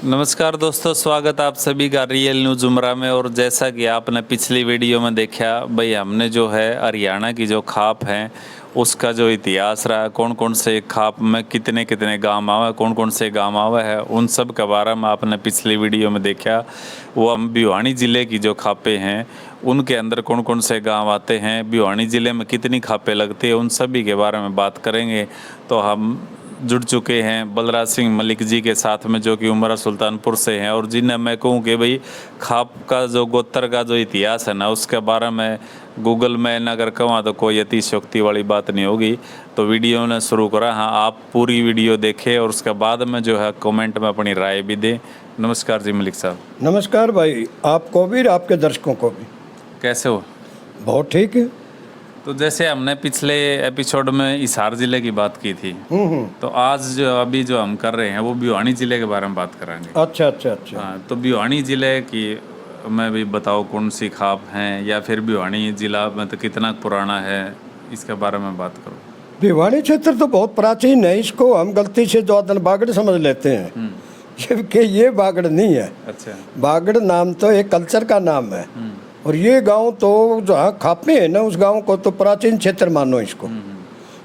नमस्कार दोस्तों, स्वागत आप सभी का रियल न्यूज़ उमरा में। और जैसा कि आपने पिछली वीडियो में देखा भाई, हमने जो है हरियाणा की जो खाप है उसका जो इतिहास रहा, कौन कौन से खाप में कितने कितने गांव आवे, कौन कौन से गांव आवे है, उन सब के बारे में आपने पिछली वीडियो में देखा। वो हम भिवानी ज़िले की जो खापें हैं उनके अंदर कौन कौन से गांव आते हैं, भिवानी ज़िले में कितनी खापें लगती है, उन सभी के बारे में बात करेंगे। तो हम जुड़ चुके हैं बलराज सिंह मलिक जी के साथ में, जो कि उमरा सुल्तानपुर से हैं, और जिन्हें मैं कहूँ कि भाई खाप का जो गोत्र का जो इतिहास है ना, उसके बारे में गूगल में अगर कहूँ तो कोई अतिशयोक्ति वाली बात नहीं होगी। तो वीडियो ने शुरू करा। हाँ, आप पूरी वीडियो देखें और उसके बाद में जो है कमेंट में अपनी राय भी दें। नमस्कार जी मलिक साहब। नमस्कार भाई, आपको भी और आपके दर्शकों को भी। कैसे हो? बहुत ठीक है। तो जैसे हमने पिछले एपिसोड में हिसार ज़िले की बात की थी, तो आज जो अभी जो हम कर रहे हैं वो भिवानी ज़िले के बारे में बात कराएंगे। अच्छा अच्छा अच्छा। हाँ, तो भिवानी ज़िले की मैं भी बताओ कौन सी खाप हैं, या फिर भिवानी ज़िला मतलब कितना पुराना है, इसके बारे में बात करो। भिवानी क्षेत्र तो बहुत प्राचीन है, इसको हम गलती से द्वादन बागड़ समझ लेते हैं, जबकि ये बागड़ नहीं है। अच्छा। बागड़ नाम तो एक कल्चर का नाम है, और ये गांव तो जहाँ खापे है ना, उस गांव को तो प्राचीन क्षेत्र मानो इसको।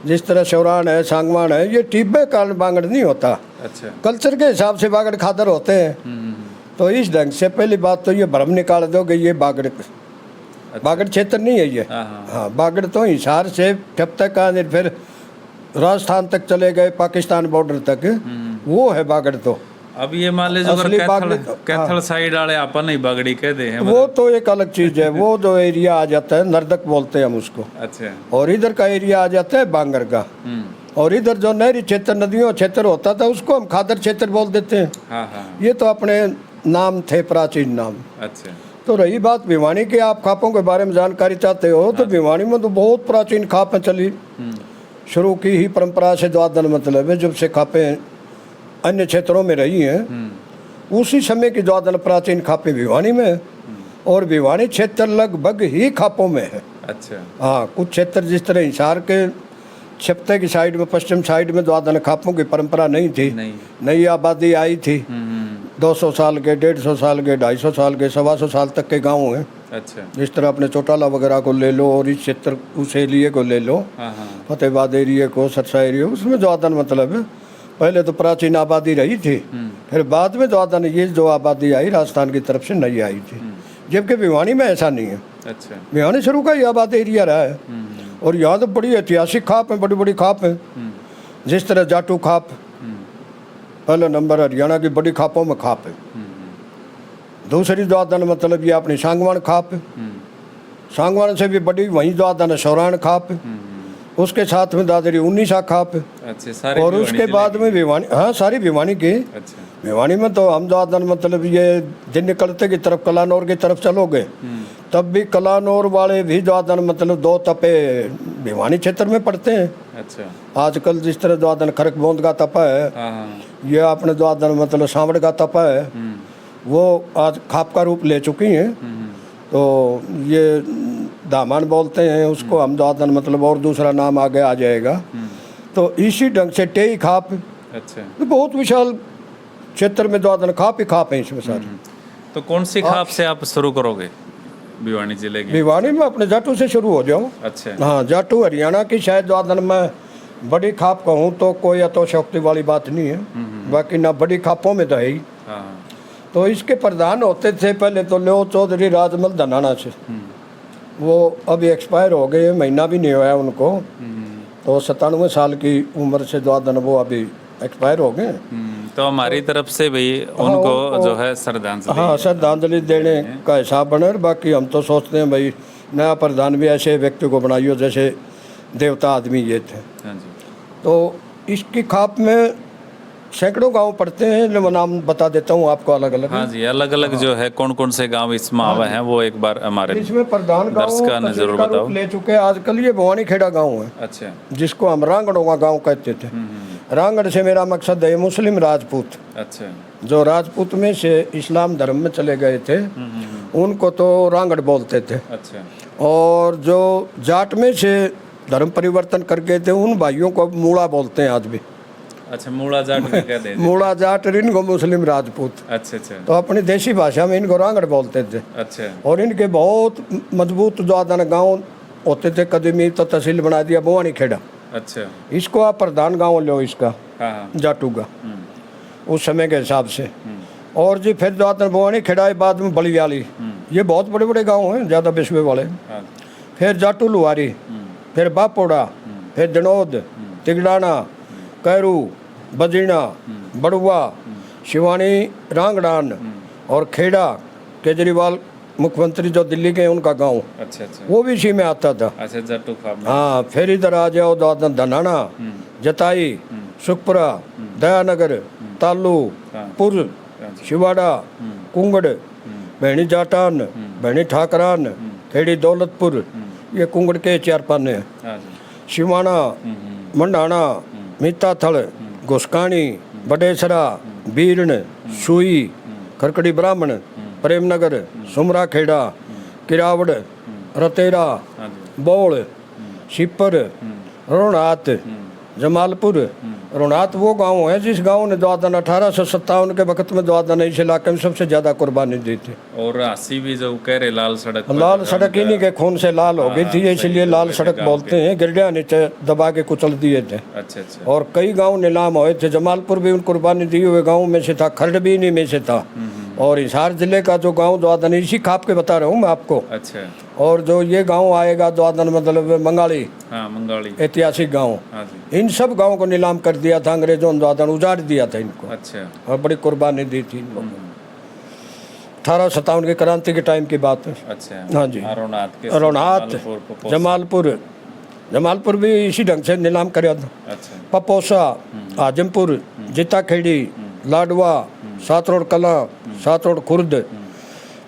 जिस तरह शौरान है, सांगवान है, ये टिब्बे का बागड़ नहीं होता। अच्छा। कल्चर के हिसाब से बागड़ खादर होते हैं। तो इस ढंग से पहली बात तो ये भ्रम निकाल दो कि ये बागड़ बागड़ क्षेत्र नहीं है ये। हाँ, बागड़ तो हिसार से जब तक आने फिर राजस्थान तक चले गए, पाकिस्तान बॉर्डर तक, वो है बागड़। तो अब ये मान लीजिए असली बागड़ी कैथल साइड वाले अपन नहीं बागड़ी कहते हैं, वो तो एक अलग चीज है। वो जो एरिया आ जाता है नर्दक बोलते हैं हम उसको। अच्छा। और इधर का एरिया आ जाता है बांगर का। और इधर जो नहरी क्षेत्र, नदियों क्षेत्र होता था, उसको हम खादर क्षेत्र बोल देते हैं। हाँ हाँ। ये तो अपने नाम थे, प्राचीन नाम। अच्छा। तो रही बात भिवानी की, आप खापों के बारे में जानकारी चाहते हो, तो भिवानी में तो बहुत प्राचीन खापें चली। शुरू की ही परंपरा से द्वादन मतलब है, जब से खापें अन्य क्षेत्रों में रही हैं, उसी समय की द्वादन प्राचीन खापें भिवानी में है। और भिवानी क्षेत्र लगभग ही खापों में है। अच्छा। हाँ, कुछ क्षेत्र जिस तरह हिसार के छपते की साइड में, पश्चिम साइड में द्वादन खापों की परंपरा नहीं थी। नई आबादी आई थी। 200 साल के, 150 साल के, 250 साल के, 125 साल तक के गाँव हैं। अच्छा। जिस तरह अपने चौटाला वगैरह को ले लो, और इस क्षेत्र उस एरिए को ले लो, फतेहाबाद एरिए को, सरसा एरिया, उसमें द्वादन मतलब है। पहले तो प्राचीन आबादी रही थी, फिर बाद में द्वादन ये जो आबादी आई राजस्थान की तरफ से नई आई थी। जबकि भिवानी में ऐसा नहीं है। अच्छा। भिवानी शुरू का ही आबादी एरिया रहा है। और यहाँ तो बड़ी ऐतिहासिक खाप है, बड़ी बड़ी खाप है। जिस तरह जाटू खाप पहले नंबर हरियाणा की बड़ी खापों में खाप है। दूसरी द्वादन मतलब ये अपनी सांगवान खाप है। सांगवान से भी बड़ी वही द्वादन शौरान खाप है। उसके साथ में दादरी 19 खाप है। अच्छा। और उसके बाद में भिवानी, हाँ सारी भिवानी की। अच्छा। भिवानी में तो हम द्वादन मतलब ये दिन निकलते की तरफ कलानौर की तरफ चलोगे, तब भी कलानौर वाले भी द्वादन मतलब 2 तपे भिवानी क्षेत्र में पड़ते हैं। अच्छा। आजकल जिस तरह द्वादन खरक बोंद का तपा है, ये अपने द्वादन मतलब सांवड़ का तपा है, वो आज खाप का रूप ले चुकी हैं। तो ये दामन बोलते हैं उसको हम द्वादन मतलब, और दूसरा नाम आगे आ जाएगा। तो इसी ढंग से टेई खाप। अच्छा। तो बहुत विशाल क्षेत्र में द्वादन खाप ही खाप है इसमें सारी। तो कौन सी खाप से आप शुरू करोगे भिवानी जिले की? भिवानी में अपने जाटू से शुरू हो जाओ। अच्छा। हाँ, जाटू हरियाणा की शायद द्वादन में बड़ी खाप कहूँ तो कोई अतोशोक्ति वाली बात नहीं है। बाकी ना बड़ी खापों में तो है ही। तो इसके प्रधान होते थे पहले तो लो चौधरी राजमल धनाना से। वो अभी एक्सपायर हो गए, महीना भी नहीं हुआ है उनको। तो 97 साल की उम्र से द्वादन वो अभी एक्सपायर हो गए। तो हमारी तरफ से भी उनको जो है श्रद्धांजलि, हाँ श्रद्धांजलि देने का हिसाब बने। बाकी हम तो सोचते हैं भाई नया प्रधान भी ऐसे व्यक्ति को बनाइयो जैसे देवता आदमी ये थे। तो इसकी खाप में सैकड़ों गांव पड़ते हैं, मैं नाम बता देता हूँ आपको अलग अलग। हाँ जी, अलग अलग जो है कौन कौन से गांव इसमें आवे हैं वो एक बार हमारे इसमें प्रधान गांव जरूर बताओ ले चुके हैं। आजकल ये भवानी खेड़ा गांव है। अच्छा। जिसको हम रांगड़ों का गांव कहते थे। रांगड़ से मेरा मकसद है मुस्लिम राजपूत। अच्छा। जो राजपूत में से इस्लाम धर्म में चले गए थे उनको तो रांगड़ बोलते थे। अच्छा। और जो जाट में से धर्म परिवर्तन कर गए थे उन भाइयों को मूड़ा बोलते हैं आज भी। अच्छा, मूड़ा जाट भी कह देते। मूड़ा जाट और इनको मुस्लिम राजपूत। अच्छा अच्छा तो अपनी देसी भाषा में इनको रांगड़ बोलते थे। अच्छा और इनके बहुत मजबूत ज्यादा गांव होते थे। कदमी तो तहसील बना दिया बुआनी खेड़ा। अच्छा इसको आप प्रधान गांव लो इसका, हाँ हाँ जाटू का, उस समय के हिसाब से। और जी फिर ज्यादा बुआनी खेड़ा बाद में बलियाली, ये बहुत बड़े बड़े गांव हैं, ज़्यादा बिस्वे वाले। हाँ फिर जाटू लुहारी, फिर बापोड़ा, फिर दनोद, तिगड़ाना, कैरू, बजीना, बड़ुआ, शिवानी, रांगड़ान और खेड़ा। केजरीवाल मुख्यमंत्री जो दिल्ली के हैं उनका गांव, अच्छा अच्छा वो भी इसी में आता था। अच्छा जाटू खाप। हाँ फिर इधर आ जाओ दादन धनाना, जताई, सुखपुरा, दयानगर, तालू, पुर, शिवाड़ा, कुंगड़, भैणी जाटान, भैणी ठाकरान, खेड़ी दौलतपुर, ये कुंगड़ के 4 पाने हैं। हाँ जी शिवाना, मंडाना, मीताथल, घुसकानी, बडेसरा, बीरण, सुई, खरकड़ी ब्राह्मण, प्रेमनगर, सुमरा खेड़ा, किरावड़, रतेरा, हाँ जी बौल, शिपर, रोनात, जमालपुर। रोनात वो गांव है जिस गांव ने द्वादन 1857 के वक्त में द्वादन इस इलाके में सबसे ज्यादा कुर्बानी दी थी। और 80 भी जो कह रहे लाल सड़क पर लाल सड़क इन्हीं के खून से लाल हो गई थी, इसलिए लाल सड़क बोलते हैं। गिरडिया नीचे दबा के कुचल दिए थे। अच्छा अच्छा और कई गांव नीलाम हुए थे। जमालपुर भी उन कुर्बानी दी हुए गाँव में से था, खरड़ भी इन्हीं में से था। और हिसार जिले का जो गांव द्वादन इसी खाप के बता रहा हूँ मैं आपको। अच्छा और जो ये गांव आएगा द्वादन मतलब मंगाली, हाँ मंगाली, ऐतिहासिक गांव, हाँ जी इन सब गांवों को नीलाम कर दिया था अंग्रेजों ने। द्वादन उजाड़ दिया था इनको अच्छा और बड़ी कुर्बानी दी थी इन लोगों ने। 1857 की क्रांति के टाइम की बात है। अच्छा हाँ जी। रोनात के रोनात, जमालपुर, जमालपुर भी इसी ढंग से नीलाम कराया था। अच्छा पपोसा, आजमपुर, जिताखेड़ी, लाडवा, सात रोड कला, सात रोड खुर्द।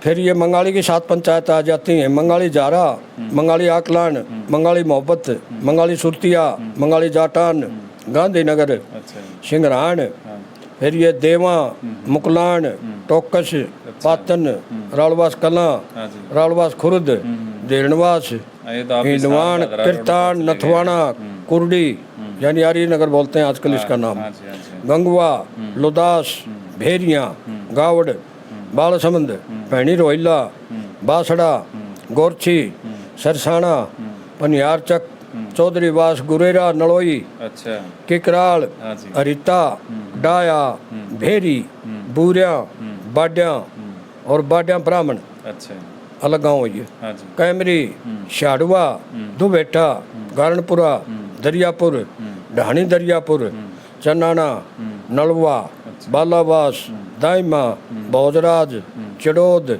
फिर ये मंगाली की 7 पंचायत आ जाती हैं। मंगाली जारा, मंगाली आकलान, मंगाली मोहब्बत, मंगाली सुरतिया, मंगाली जाटान, गांधीनगर, अच्छा सिंगरान। हाँ फिर ये देवा, मुकलान, टोकस, पातन, रालवास कला, हाँ जी रालवास खुर्द, देरणवास, ये तो आप हिंडवान, किरतान, नथवाना, कुर्डी यानी आर्य नगर बोलते हैं आजकल इसका नाम, हाँ जी हाँ जी गंगवा, लुदास, भेरिया, गावड़, बालसमंद, भैणी रोहिला, बासड़ा, गोरछी, सरसाना, पनियारचक, चौधरी वास, गुरेरा, नड़ोई, अच्छा किकराल, हाँ जी हरिता, डाया, भेरी, बूरिया, बाड्या और बाड्या ब्राह्मण अच्छा अलग गाँव है ये। हाँ जी कैमरी, शाड़वा, दुबेटा, गारणपुरा, दरियापुर, ढाणी दरियापुर, चन्नाना, नलवा, बालावास, दाइमा, भोजराज, चड़ोद,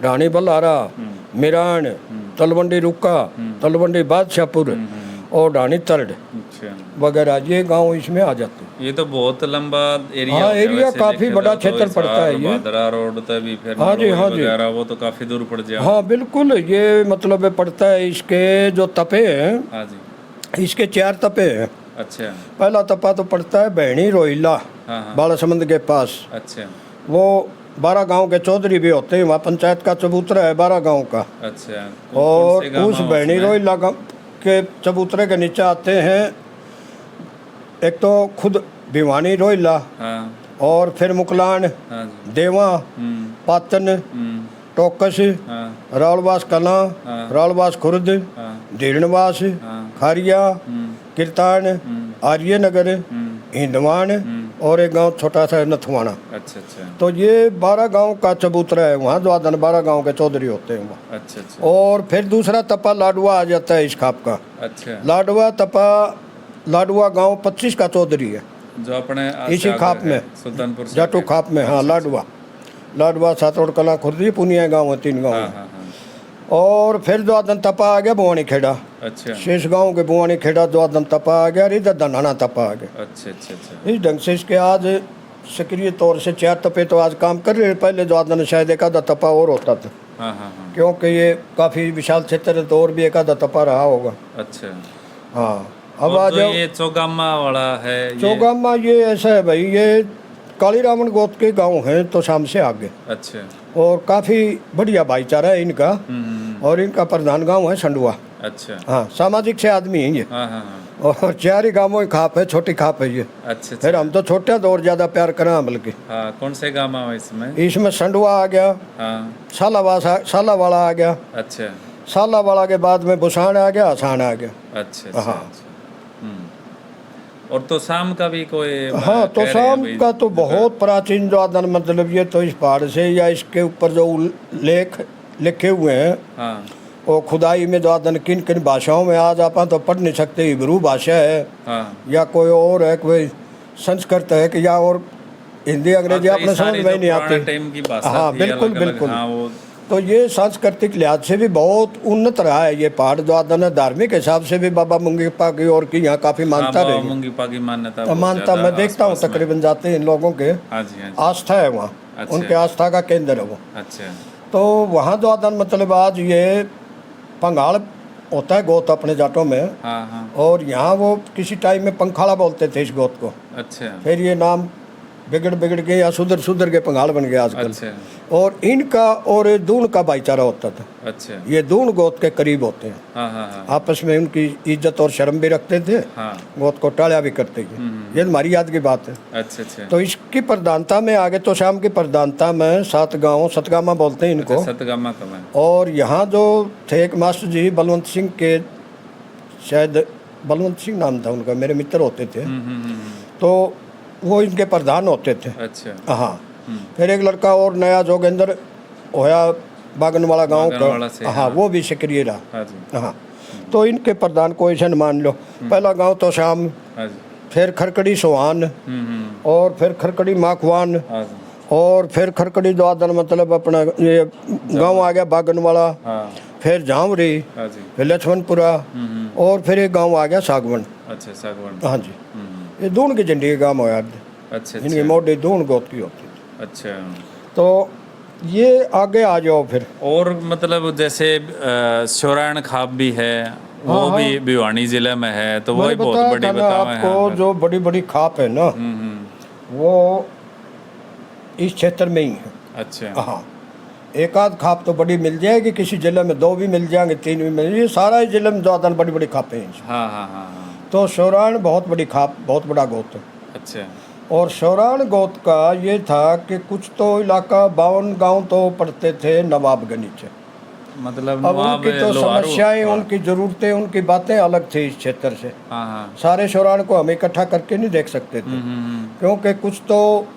ढाणी बल्हारा, मिरान, तलवंडी रुक्का, तलवंडी बादशाहपुर और ढाणी तरड अच्छा वगैरह ये गांव इसमें आ जाते हैं। ये तो बहुत लंबा एरिया हाँ, हो गया एरिया वैसे काफी देखे बड़ा तो क्षेत्र हिसार, पड़ता है ये। भादरा रोड तक भी फिर हाँ जी, नड़ोई हाँ जी। वगैरह वो तो काफी दूर पड़ जाए। हाँ बिल्कुल, ये मतलब पड़ता है। इसके जो तपे हैं, हाँ जी इसके 4 तपे हैं। अच्छा पहला तपा तो पड़ता है भैणी रोहिला, हाँ हाँ बालासमंद के पास। अच्छा वो 12 गांव के चौधरी भी होते हैं, वहाँ पंचायत का चबूतरा है 12 गांव का। अच्छा और कौन से गाँव उस हैं भैणी उसमें? रोहिला के चबूतरे के नीचे आते हैं एक तो खुद भिवानी रोहिला, हाँ और फिर मुकलान, हाँ जी देवा, पातन, टोकस, हाँ रालवास कला, हाँ। रालवास खुर्द, हाँ धीरणवास, हाँ खारिया, किरतान, आर्य नगर, हिंदवान और एक गांव छोटा सा है नथवाना। अच्छा अच्छा तो ये 12 गांव का चबूतरा है। वहाँ द्वादन 12 गांव के चौधरी होते हैं वहाँ। अच्छा अच्छा और फिर दूसरा तपा लाडवा आ जाता है इस खाप का। अच्छा लाडवा तपा, लाडवा गांव 25 का चौधरी है जो अपने इसी आगे खाप है, में, सुल्तानपुर से जाटू आगे। खाप में। हाँ लाडवा, लाडवा, सातोड़ कला, खुर्दी, पुनिया गांव है 3 गांव हाँ है। हाँ हाँ और फिर द्वादन तपा आ गया बुआनी खेड़ा, अच्छा शेष गांव के बुआनी खेड़ा द्वादन तपा आ गया, और इधर धनाना तपा आ गया। अच्छा अच्छा अच्छा इस ढंग से इसके आज सक्रिय तौर से 4 तपे तो आज काम कर रहे हैं। पहले द्वादन शायद एक आधा तपा और होता था, हाँ हाँ हाँ क्योंकि ये काफ़ी विशाल क्षेत्र है तो और भी एक आधा तपा रहा होगा। अच्छा हाँ अब और आ जो जाओ ये चौगामा वाला है ये चौगामा। ये ऐसा है भाई, ये काली रावण गोत्र के गांव हैं तो शाम से आगे, अच्छा और काफ़ी बढ़िया भाईचारा है इनका। और इनका प्रधान गांव है संडुआ। अच्छा हाँ सामाजिक से आदमी है ये। हाँ हाँ हाँ और 4 ही गाँवों की खाप है, छोटी खाप है ये। अच्छा फिर हम तो छोटे तो और ज़्यादा प्यार करें बल्कि। हाँ, कौन से गाँव है इसमें? इसमें संडुआ आ गया, हाँ, सालावाड़ा आ गया, अच्छा सालावाड़ा के बाद में बुसान आ गया, आसान आ गया। अच्छा अच्छा, हाँ। अच्छा। और तो शाम का भी कोई हाँ, तो कह रहे हैं शाम भाई, का तो बहुत प्राचीन जो आदन मतलब ये तो इस पहाड़ से या इसके ऊपर जो लेख लिखे हुए हैं हाँ वो खुदाई में जो आदन किन किन भाषाओं में आज आप तो पढ़ नहीं सकते। हिब्रू भाषा है हाँ, या कोई और है, कोई संस्कृत है कि या और हिंदी अंग्रेजी हाँ, तो अपने ये समझ सारी में जो नहीं पुराने आती। टाइम की भाषा हाँ थी, बिल्कुल अलग-अलग, बिल्कुल। हाँ, वो तो ये सांस्कृतिक लिहाज से भी बहुत उन्नत रहा है ये पहाड़ जो आदन है। धार्मिक हिसाब से भी बाबा मुंगीपा की और की यहाँ काफ़ी हाँ, मानता बाबा रही। मुंगीपा की मान्यता तो बहुत मानता ज़्यादा मैं देखता हूँ आसपास में। तकरीबन जाते हैं इन लोगों के, हाँ जी, हाँ जी, आस्था है वहाँ, अच्छा। उनके आस्था का केंद्र है वो। अच्छा तो वहाँ जो आदन मतलब आज ये पंगाल होता है गोत अपने जाटों में, हाँ हाँ, और यहाँ वो किसी टाइम में पंखाड़ा बोलते थे इस गोत को। अच्छा फिर ये नाम बिगड़ के या सुधर के पंगाल बन गया आजकल। अच्छा और इनका और दून का भाईचारा होता था। अच्छा, ये दून गोत के करीब होते हैं, हाँ हाँ हाँ आपस में उनकी इज्जत और शर्म भी रखते थे, हाँ, गोत को टाड़ा भी करते थे। ये हमारी याद की बात है। अच्छा अच्छा, तो इसकी प्रधानता में आगे तो शाम की प्रधानता में 7 गाँव सतगामा बोलते हैं इनको। अच्छा, सतगामा कब है? और यहाँ जो थे एक मास्टर जी बलवंत सिंह के, शायद बलवंत सिंह नाम था उनका, मेरे मित्र होते थे। तो वो इनके प्रधान होते थे। अच्छा, हाँ। फिर एक लड़का और नया जोगेंद्र होया बागनवाड़ा गांव बागनवाड़ा से, का। हाँ, वो भी सक्रिय रहा। हाँ जी, हाँ। तो इनके प्रधान को ऐसा मान लो, पहला गांव तो शाम, हाँ जी, फिर खरकड़ी सोहान, और फिर खरकड़ी माखवान, हाँ जी, और फिर खरकड़ी द्वादन मतलब अपना ये गांव आ गया बागनवाड़ा, हाँ, फिर झांवरी, हाँ जी, फिर लक्ष्मणपुरा, और फिर एक गांव आ गया सागवन। अच्छा, सागवान, हाँ जी, ये दून की झंडी के गांव हो यार, अच्छा इनकी अच्छा, मोटी दून गोत की होती थी। अच्छा। तो ये आगे आ जाओ फिर। और मतलब जैसे शोरायण खाप भी है, वो हाँ, भी भिवानी जिले में है, तो वो भी मैंने बहुत बताया बड़ी था ना बताओ है। आपको, जो बड़ी बड़ी खाप है ना वो इस क्षेत्र में ही है। अच्छा, हाँ, एक आध खाप तो बड़ी मिल जाएगी, किसी जिले में 2 भी मिल जाएंगे, 3 भी मिल जाएंगे, सारा ही जिले में ज़्यादा बड़ी बड़ी खापें हैं। हाँ हाँ हाँ हाँ, तो शौराण बहुत बड़ी खाप, बहुत बड़ा गोत है। अच्छा, और शौराण गोत का ये था कि कुछ तो इलाका 52 गांव तो पड़ते थे नवाब के नीचे। मतलब अब नवाब उनकी तो लोहारू, समस्याएं, हाँ, उनकी ज़रूरतें, उनकी बातें अलग थी इस क्षेत्र से। हाँ हाँ, सारे शौराण को हम इकट्ठा करके नहीं देख सकते थे, क्योंकि कुछ तो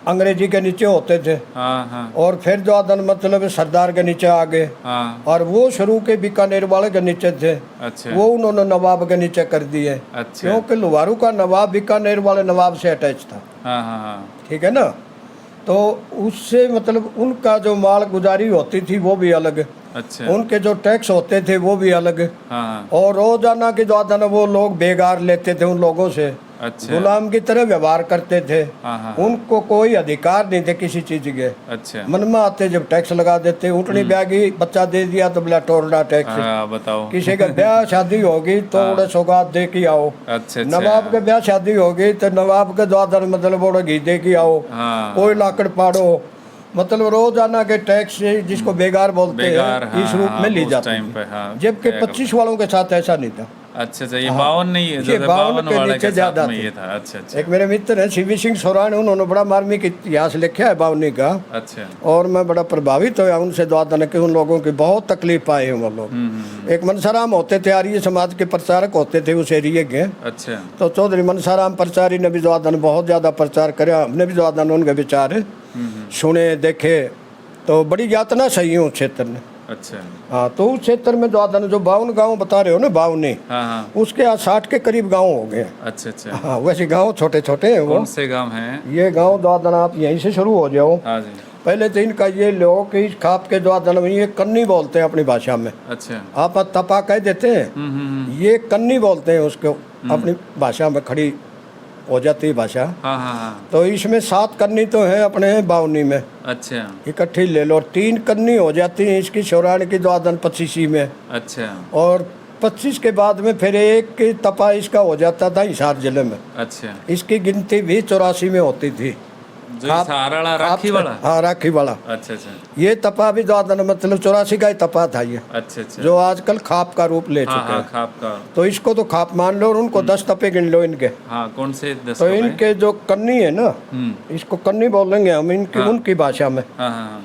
अंग्रेजी के नीचे होते थे, हाँ हाँ, और फिर जो आदन मतलब सरदार के नीचे आ गए, हाँ, और वो शुरू के बीकानेर वाले के नीचे थे, अच्छा, वो उन्होंने नवाब के नीचे कर दिए, अच्छा, क्योंकि लोहारू का नवाब बीकानेर वाले नवाब से अटैच था। हाँ हाँ हाँ, ठीक है ना। तो उससे मतलब उनका जो माल गुजारी होती थी वो भी अलग, अच्छा, उनके जो टैक्स होते थे वो भी अलग, हाँ हाँ, और रोजाना के जो आदन वो लोग बेगार लेते थे उन लोगों से, अच्छा, गुलाम की तरह व्यवहार करते थे। हाँ हाँ, उनको कोई अधिकार नहीं थे किसी चीज के। अच्छा, मन में आते जब टैक्स लगा देते, ऊँटनी ब्यागी बच्चा दे दिया तो बोला टोरना टैक्स। हाँ बताओ, किसी का ब्याह शादी होगी तो उड़े सौगात दे के आओ। अच्छा नवाब के ब्याह शादी होगी तो नवाब के द्वादर मतलब उड़े घी दे के आओ, हाँ, कोई लाकड़ पाड़ो, मतलब रोजाना के टैक्स से जिसको बेगार बोलते बेगार, हैं, इस हाँ, रूप हाँ, में ली उस जाती टाइम थी। पे, हाँ, जबकि 25 वालों के साथ ऐसा नहीं था। अच्छा अच्छा, ये 52 नहीं है, ये जैसे 52 52 के वाले नीचे के ज्यादा साथ में थे। ये था, अच्छा अच्छा, एक मेरे मित्र हैं सीवी सिंह सोरान, उन्होंने बड़ा मार्मिक इतिहास लिखा है बावनी का, अच्छा, और मैं बड़ा प्रभावित हुआ उनसे द्वादन के। उन लोगों की बहुत तकलीफ पाए हैं वो लोग। एक मनसाराम होते थे, आर्य समाज के प्रचारक होते थे उस एरिए के, अच्छा, तो चौधरी मनसाराम प्रचारी ने भी द्वादन बहुत ज़्यादा प्रचार कराया। हमने भी द्वादन उनके विचार सुने देखे, तो बड़ी यातना सही है उस क्षेत्र में। अच्छा, हाँ, तो उस क्षेत्र में द्वादन जो 52 गाँव बता रहे हो ना, 52, हाँ हाँ, उसके आज 60 के करीब गाँव हो गए। अच्छा अच्छा, हाँ, वैसे गाँव छोटे छोटे हैं वो। कौन से गांव हैं? ये गांव द्वादन आप यहीं से शुरू हो जाओ। हाँ जी, पहले तो इनका ये लोग कि इस खाप के द्वादन में ये कन्नी बोलते हैं अपनी भाषा में। अच्छा, आप तपा कह देते हैं, ये कन्नी बोलते हैं उसको, अपनी भाषा में खड़ी हो जाती है भाषा। हाँ हाँ हाँ, तो इसमें 7 कन्नी तो है अपने बावनी में, अच्छा इकट्ठी ले लो, और 3 कन्नी हो जाती हैं इसकी शौराण की द्वादन 25 में, अच्छा, और 25 के बाद में फिर एक तपा इसका हो जाता था हिसार जिले में। अच्छा, इसकी गिनती भी 84 में होती थी। जो सहारा वाला राखी वाला। हाँ राखी वाला। अच्छा अच्छा ये तपा भी ज्यादा मतलब 84 का ही तपा था ये, अच्छा अच्छा। जो आजकल खाप का रूप ले हाँ चुका हाँ है। खाप का। तो इसको तो खाप मान लो और उनको 10 तपे गिन लो इनके। हाँ कौन से 10 तो कप हैं? इनके जो कन्नी है ना, इसको कन्नी बोलेंगे हम इनकी, हाँ। उनकी भाषा में। हाँ हाँ हाँ।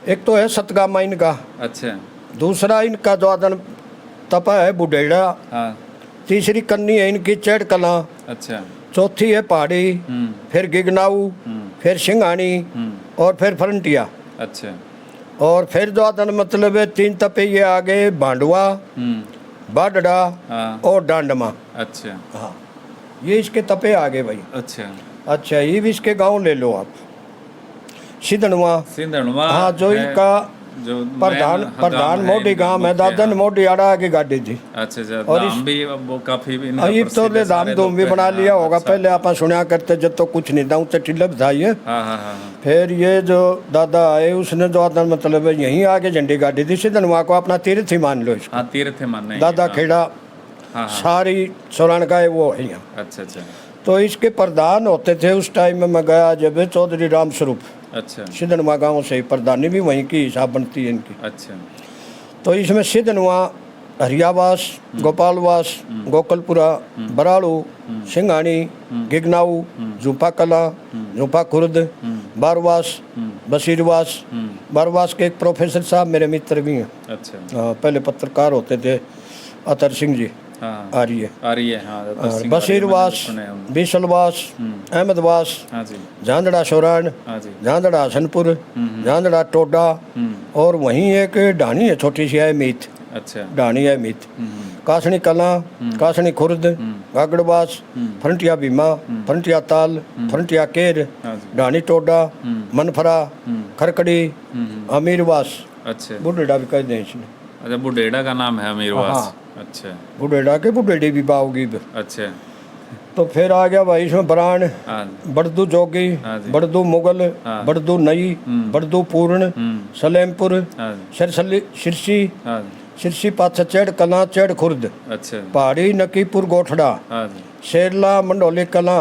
एक तो है सतगामा इनका, अच्छा दूसरा इनका द्वादन तपा है बुढ़ेड़ा, हाँ तीसरी कन्नी है इनकी चेड़ कला, अच्छा चौथी है पहाड़ी, फिर गिगनाऊ, फिर सिंघानी और फिर फ्रंटिया। अच्छा और फिर द्वादन मतलब है 3 तपे ये आगे भांडुआ, बाडड़ा हाँ और डांडमा। अच्छा हाँ ये इसके तपे आगे भाई। अच्छा। अच्छा ये भी इसके गांव ले लो आप, सिंधनवा। सिंधनवा हाँ जो है, इनका जो प्रधान main प्रधान गांव है मोटी इनका गांव है, मुख्य, दादन हाँ। मोटी आड़ा आगे गाड़ी थी। अच्छा अच्छा। और धाम भी अब वो काफी इनका अब तो प्रसिद्ध ले है, धाम सारे धूम भी लोग बना हैं, लिया हाँ, होगा। अच्छा। पहले आप सुना करते जब तो कुछ नहीं दाऊ से टिल्लप था ये। हाँ हाँ हाँ हाँ। फिर ये जो दादा आए उसने जो आदन मतलब है यहीं आगे झंडी गाड़ी थी, सिद्धनवा को अपना तीर्थ ही मान लो इसको। हाँ तीर्थ मानना है दादा ये, हाँ। खेड़ा हाँ हाँ। सारी सोरान का है वो है यहाँ। अच्छा अच्छा तो इसके प्रधान होते थे उस टाइम में, मैं गया जब चौधरी राम स्वरूप, अच्छा सिद्धनवा गांव से ही प्रधानी भी वहीं की हिसाब बनती है इनकी। अच्छा तो इसमें सिद्धनवा, हरियावास, गोपालवास, गोकलपुरा, बराड़ू, सिंघानी, गिगनाऊ, झूपा कला, झूपा खुर्द, बारवास, बशीरवास। बारवास के एक प्रोफेसर साहब मेरे मित्र भी हैं। अच्छा हाँ, पहले पत्रकार होते थे, अतर सिंह जी हाँ आर्य। आ रही है हाँ। तो सिंगारी बशीरवास, मैंने सुने हैं उनके। बीसलवास, अहमदवास, हाँ जी झांदड़ा सोरान, हाँ जी झांदड़ा हसनपुर, झांदड़ा टोडा, और वहीं एक ढाणी है छोटी सी है मीत, अच्छा ढाणी है मीत, कासनी कला, कासनी खुर्द, गागड़वास, फ्रंटिया भीमा, फ्रंटिया ताल, फ्रंटिया केर, हाँ जी ढाणी टोडा, मनफरा, खरकड़ी, अमीरवास, अच्छा बुढ़ेड़ा भी कह दें इसने। अच्छा बुढ़ेड़ा का नाम है अमीरवास। हाँ। अच्छा बुढ़ेड़ा के बुढ़ेड़ी भी बाओगी। अच्छा तो फिर आ गया भाई इसमें बरान, हाँ बड़दू जोगी, हाँ जी। बड़दू मुगल, हाँ। बड़दू नई, बड़दू पूर्ण, सलेमपुर, हाँ जी सिरसली सिरसी, हाँ जी सिरसी पाछा चेड़ कला, चेड़ खुर्द, अच्छा पहाड़ी नकीपुर गोठड़ा, हाँ जी शेरला मंडोली कला,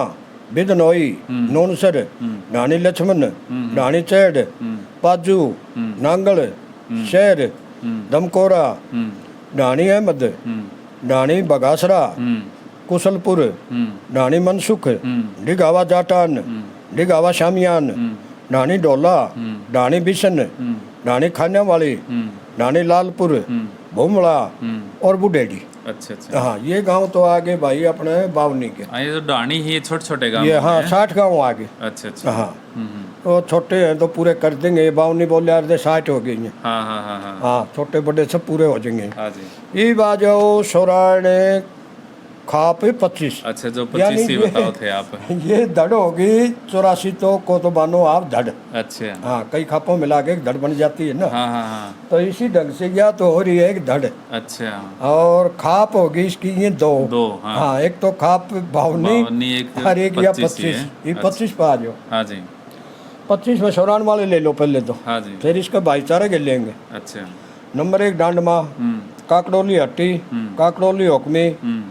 बिदनोई, नूनसर, ढाणी लक्ष्मण, ढाणी चेड़, पाजू, नांगल, शहर, दमकोरा, ढाणी अहमद, ढाणी बगासरा, कुशलपुर, ढाणी मनसुख, डिगावा जाटान, डिगावा शामियान, ढाणी डोला, ढाणी बिशन, ढाणी खान्यावाली, ढाणी लालपुर, भूमड़ा और बुढ़ेड़ी। अच्छा अच्छा। हाँ ये गांव तो आगे भाई अपने बावनी के। हाँ ये जो डाणी ही छोटे छोटे गाँव ये हाँ हैं। 60 गांव आगे। अच्छा अच्छा हाँ तो छोटे हैं तो पूरे कर देंगे, ये बावनी बोले यार 60 हो गई हैं। हाँ हाँ हाँ हाँ हाँ छोटे बड़े सब पूरे हो जाएंगे। हाँ जी। ये बाजाओ सोराने खाप 25। अच्छा जो यानी 25 ही ये- बताओ थे आप। ये धड़ होगी 84 तो को तो मानो आप धड़। अच्छा हाँ कई खापों मिला के एक धड़ बन जाती है ना। हाँ हाँ हाँ तो इसी ढंग से या तो हो रही है एक धड़, अच्छा और खाप होगी इसकी ये दो। हाँ। हाँ एक तो खाप बावनी बावनी एक और एक या 25 ही 25। है। ये अच्छा। 25 पे आ जाओ। हाँ जी 25 में सोरान वाले ले लो पहले तो, हाँ जी फिर इसका भाईचारे के लेंगे। अच्छा नंबर 1 डांडमा, काकड़ोली हट्टी, काकड़ोली हुक्मी,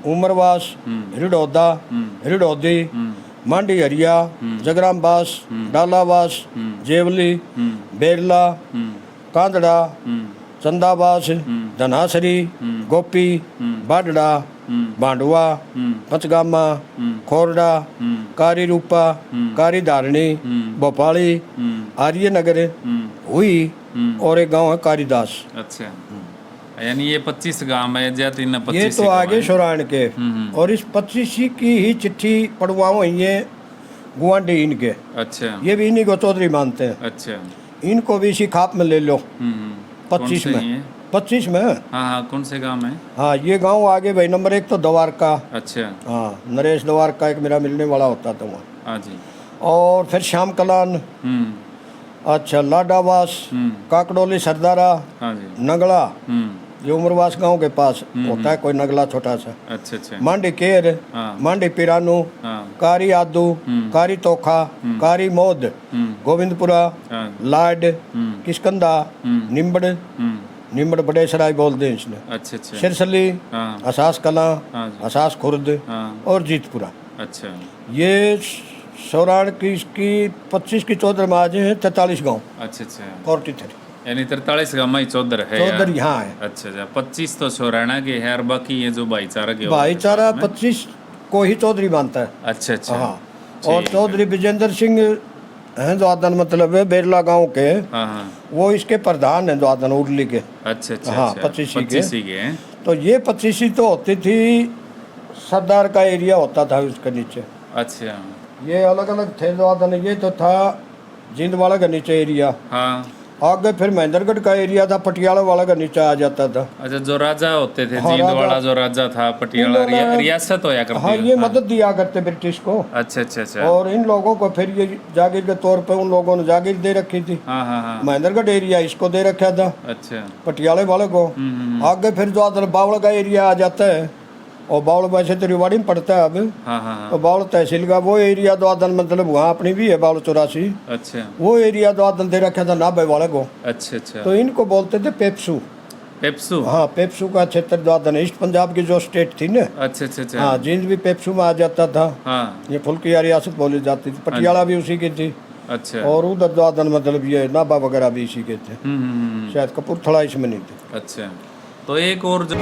उमरवास, रिडौदा, रिडौदी, मांडी हरिया, जगरामबास, डालावास, जेवली, बेरला, कांदड़ा, चंदावास, धनासरी, गोपी, बाडड़ा, बांडवा, पंचगामा, खोरडा, कारी रूपा, कारी धारणी, भोपाली, आर्यनगर, हुई और एक गांव है कारीदास। अच्छा यानी ये 25 गांव है या 25 ये तो आगे सोरान के। और इस 25 की ही चिट्ठी पढ़वाओ ये गुआंडी इनके, अच्छा ये भी इन्हीं को चौधरी मानते हैं। अच्छा इनको भी इसी खाप में ले लो 25 कौन से में। हैं? 25 में हाँ हाँ कौन से गांव में? हाँ ये गांव आगे भाई। नंबर 1 तो द्वारका, अच्छा हाँ नरेश द्वारका एक मेरा मिलने वाला होता था वहाँ। हाँ जी और फिर श्याम कलान, अच्छा लाडावास, काकड़ोली सरदारा, हाँ जी नगला, ये उमरवास गांव के पास होता है कोई नगला छोटा सा, अच्छा अच्छा मांडी केर, हाँ मांडी पिरानू, हाँ कारी आदू, कारी तोखा, कारी मोद, गोविंदपुरा, हाँ लाड, किस्कंदा, निम्बड़, निम्बड़ बड़े सराय बोल दें इसने, अच्छा अच्छा सिरसली, हाँ असास कला, हाँ जी असास खुर्द हाँ और जीतपुरा। अच्छा ये सौराड़ की इसकी 25 की चौधर में आज है 43 गाँव अच्छा अच्छा 43 यानी 43 गाँव में ही चौधर है चौधर यार। यहाँ है। अच्छा अच्छा 25 तो सोराणा के है और बाकी ये जो भाईचारा के होते हैं भाईचारा साथ में। 25 को ही चौधरी मानता है। अच्छा अच्छा हाँ ठीक और है। चौधरी विजेंद्र सिंह हैं द्वादन मतलब है बेरला गांव के, हाँ हाँ वो इसके प्रधान हैं द्वादन उड़ली के। अच्छा अच्छा हाँ, अच्छा 25 के। 25 के हैं। तो ये 25 तो होती थी, सरदार का एरिया होता था उसके नीचे। अच्छा ये अलग अलग थे द्वादन, ये तो था जिंदवाड़ा का नीचे एरिया। हाँ आगे फिर महेंद्रगढ़ का एरिया था, पटियाला वाला का नीचे आ जाता था। अच्छा जो राजा होते थे हाँ, जींदवाड़ा राजा। जो राजा था पटियाला इन लोगों ने- रियासत होया करती हाँ है। ये मदद दिया करते ब्रिटिश को, अच्छा अच्छा अच्छा और इन लोगों को फिर ये जागीर के तौर पे उन लोगों ने जागीर दे रखी थी। हाँ हाँ हाँ महेंद्रगढ़ एरिया इसको दे रखा था, अच्छा पटियाले वाले को। आगे फिर जो आदर बावल का एरिया आ जाता है, और बावल वैसे तो रिवाड़ी में पड़ता है अब, हाँ हाँ हाँ तो बावल तहसील का वो एरिया द्वादन मतलब वहाँ अपनी भी है बावल 84, अच्छा वो एरिया द्वादन दे रखा था नाभे वाले को। अच्छा अच्छा तो इनको बोलते थे पेप्सू। पेप्सू हाँ पेप्सू का क्षेत्र द्वादन, ईस्ट पंजाब की जो स्टेट थी ना, अच्छा अच्छा अच्छा हाँ जींद भी पेप्सू में आ जाता था। हाँ ये फुल्किया रियासत बोली जाती थी, पटियाला भी उसी की थी, अच्छा और उधर द्वादन मतलब ये नाभा वगैरह भी इसी के थे। हम्म। शायद कपूरथला इसमें नहीं थे। अच्छा तो एक और जो